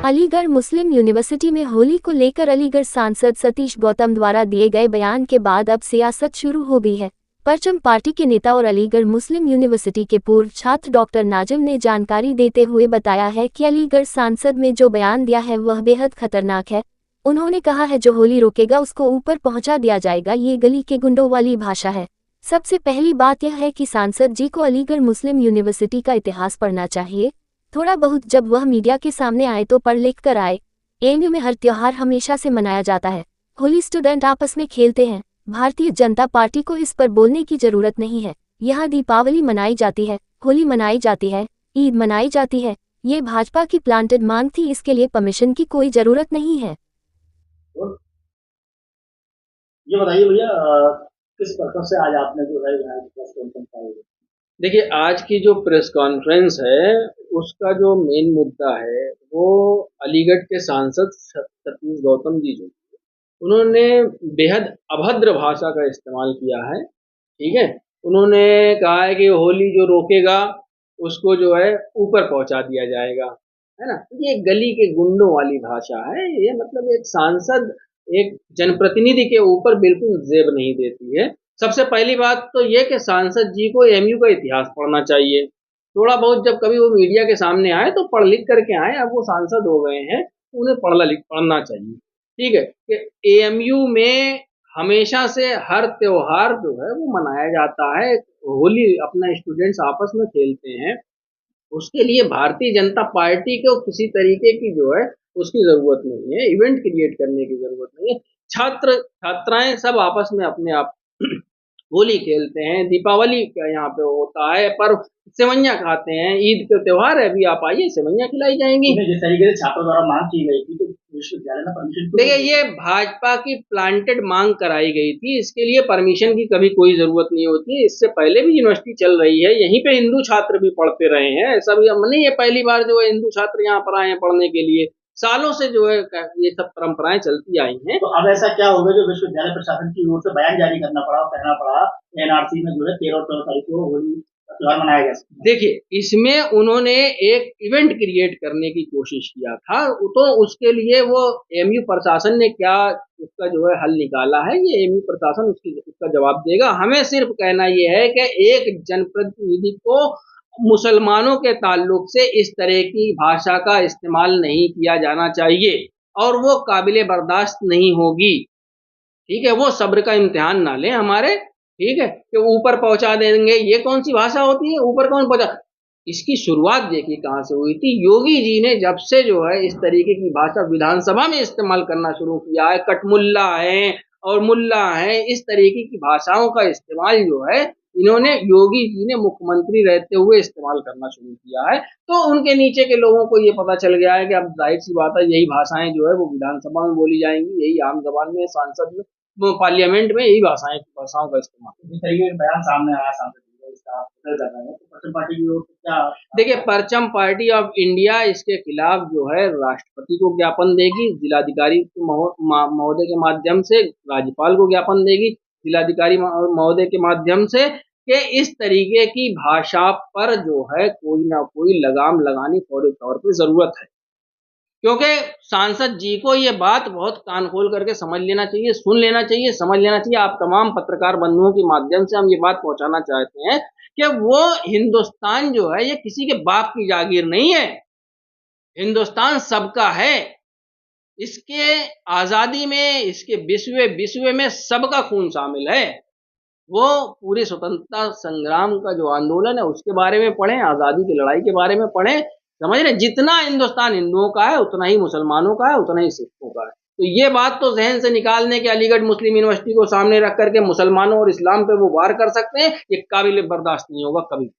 अलीगढ़ मुस्लिम university में होली को लेकर अलीगढ़ सांसद सतीश गौतम द्वारा दिए गए बयान के बाद अब सियासत शुरू हो गई है। परचम पार्टी के नेता और अलीगढ़ मुस्लिम यूनिवर्सिटी के पूर्व छात्र डॉक्टर नाजिम ने जानकारी देते हुए बताया है कि अलीगढ़ सांसद में जो बयान दिया है वह बेहद खतरनाक है। उन्होंने कहा है जो होली रोकेगा उसको ऊपर पहुंचा दिया जाएगा, ये गली के गुंडों वाली भाषा है। सबसे पहली बात यह है कि सांसद जी को अलीगढ़ मुस्लिम यूनिवर्सिटी का इतिहास पढ़ना चाहिए, थोड़ा बहुत। जब वह मीडिया के सामने आए तो पढ़ लिख कर आए। एएमयू में हर त्योहार हमेशा से मनाया जाता है। होली स्टूडेंट आपस में खेलते हैं। भारतीय जनता पार्टी को इस पर बोलने की जरूरत नहीं है। यहाँ दीपावली मनाई जाती है, होली मनाई जाती है, ईद मनाई जाती है। ये भाजपा की प्लांटेड मांग थी, इसके लिए परमिशन की कोई जरूरत नहीं है। ये बताइए भैया, किस पर्पज से आज आपने जो है यहाँ प्रेस कॉन्फ्रेंस कराई है? देखिए, आज की जो प्रेस कॉन्फ्रेंस है उसका जो मेन मुद्दा है वो अलीगढ़ के सांसद सतीश गौतम जी जो उन्होंने बेहद अभद्र भाषा का इस्तेमाल किया है। ठीक है, उन्होंने कहा है कि होली जो रोकेगा उसको जो है ऊपर पहुंचा दिया जाएगा, है ना। ये गली के गुंडों वाली भाषा है। ये मतलब एक सांसद एक जनप्रतिनिधि के ऊपर बिल्कुल जेब नहीं देती है। सबसे पहली बात तो ये कि सांसद जी को एएमयू का इतिहास पढ़ना चाहिए। थोड़ा बहुत जब कभी वो मीडिया के सामने आए तो पढ़ लिख करके आए। अब वो सांसद हो गए हैं तो उन्हें पढ़ना चाहिए। ठीक है, कि एएमयू में हमेशा से हर त्योहार जो है वो मनाया जाता है। होली अपना स्टूडेंट्स आपस में खेलते हैं, उसके लिए भारतीय जनता पार्टी को किसी तरीके की जो है उसकी जरूरत नहीं है, इवेंट क्रिएट करने की जरूरत नहीं है। छात्र छात्राएं सब आपस में अपने आप होली खेलते हैं, दीपावली का यहाँ पे होता है, पर्व सेवैयां खाते हैं, ईद के त्योहार है, अभी आप आइए सेवैयां खिलाई जाएंगी। जिस तरीके से छात्रों द्वारा मांग की गई थी तो विश्वविद्यालय ने परमिशन, देखिए, ये भाजपा की प्लांटेड मांग कराई गई थी, इसके लिए परमिशन की कभी कोई जरूरत नहीं होती। इससे पहले भी यूनिवर्सिटी चल रही है, यहीं पे हिंदू छात्र भी पढ़ते रहे हैं। ऐसा भी नहीं ये पहली बार जो है हिंदू छात्र यहाँ पर आए हैं पढ़ने के लिए। सालों से जो है ये सब परंपराएं चलती आई हैं। तो अब ऐसा क्या होगा जो विश्वविद्यालय प्रशासन की ओर से बयान जारी करना पड़ा और कहना पड़ा एनआरसी में जो है 13 और 14 तारीख को होली त्योहार मनाया गया? देखिए, इसमें उन्होंने एक इवेंट क्रिएट करने की कोशिश किया था, तो उसके लिए वो एएमयू प्रशासन ने क्या उसका जो है हल निकाला है, ये एएमयू प्रशासन उसका जवाब देगा। हमें सिर्फ कहना ये है कि एक जनप्रतिनिधि को मुसलमानों के ताल्लुक से इस तरह की भाषा का इस्तेमाल नहीं किया जाना चाहिए और वो काबिले बर्दाश्त नहीं होगी। ठीक है, वो सब्र का इम्तिहान ना लें हमारे। ठीक है, कि ऊपर पहुंचा देंगे, ये कौन सी भाषा होती है, ऊपर कौन पहुंचा। इसकी शुरुआत देखिए कहाँ से हुई थी। योगी जी ने जब से जो है इस तरीके की भाषा विधानसभा में इस्तेमाल करना शुरू किया है, कटमुल्ला है और मुल्ला है, इस तरीके की भाषाओं का इस्तेमाल जो है इन्होंने योगी जी ने मुख्यमंत्री रहते हुए इस्तेमाल करना शुरू किया है। तो उनके नीचे के लोगों को ये पता चल गया है कि अब जाहिर सी बात है यही भाषाएं जो है वो विधानसभा में बोली जाएंगी, यही आम जबान में, सांसद में, पार्लियामेंट में यही भाषाओं का इस्तेमाल। जिस तरीके का बयान सामने आया सांसद इसका परचम पार्टी की ओर से क्या? देखिए, परचम पार्टी ऑफ इंडिया इसके खिलाफ जो है राष्ट्रपति को ज्ञापन देगी, जिलाधिकारी महोदय के माध्यम से राज्यपाल को ज्ञापन देगी, जिलाधिकारी महोदय के माध्यम से, कि इस तरीके की भाषा पर जो है कोई ना कोई लगाम लगानी फौरी तौर पर जरूरत है। क्योंकि सांसद जी को ये बात बहुत कान खोल करके समझ लेना चाहिए, सुन लेना चाहिए, समझ लेना चाहिए। आप तमाम पत्रकार बंधुओं के माध्यम से हम ये बात पहुंचाना चाहते हैं कि वो हिंदुस्तान जो है ये किसी के बाप की जागीर नहीं है। हिंदुस्तान सबका है। इसके आजादी में, इसके विश्व में सबका खून शामिल है। वो पूरे स्वतंत्रता संग्राम का जो आंदोलन है उसके बारे में पढ़ें, आजादी की लड़ाई के बारे में पढ़ें। समझ रहे, जितना हिंदुस्तान हिंदुओं का है उतना ही मुसलमानों का है, उतना ही सिखों का है। तो ये बात तो जहन से निकालने के अलीगढ़ मुस्लिम यूनिवर्सिटी को सामने रख करके मुसलमानों और इस्लाम पे वो वार कर सकते हैं, ये काबिल बर्दाश्त नहीं होगा कभी।